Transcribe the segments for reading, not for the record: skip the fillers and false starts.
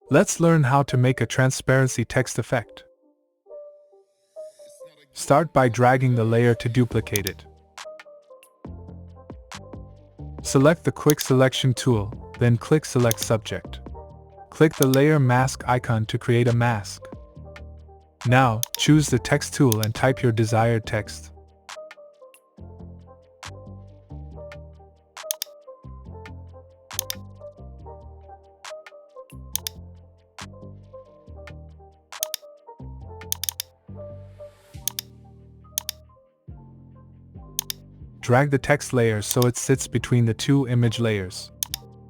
Let's learn how to make a transparency text effect. Start by dragging the layer to duplicate it. Select the Quick Selection tool, then click Select Subject. Click the Layer Mask icon to create a mask. Now, choose the Text tool and type your desired text. Drag the text layer so it sits between the two image layers.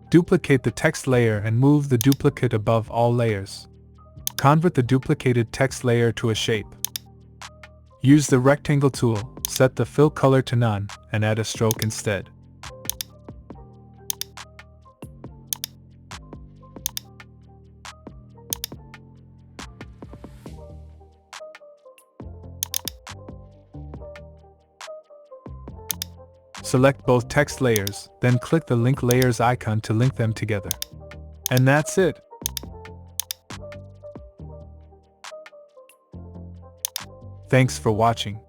Duplicate the text layer and move the duplicate above all layers. Convert the duplicated text layer to a shape. Use the rectangle tool, set the fill color to none, and add a stroke instead. Select both text layers, then click the Link Layers icon to link them together. And that's it! Thanks for watching.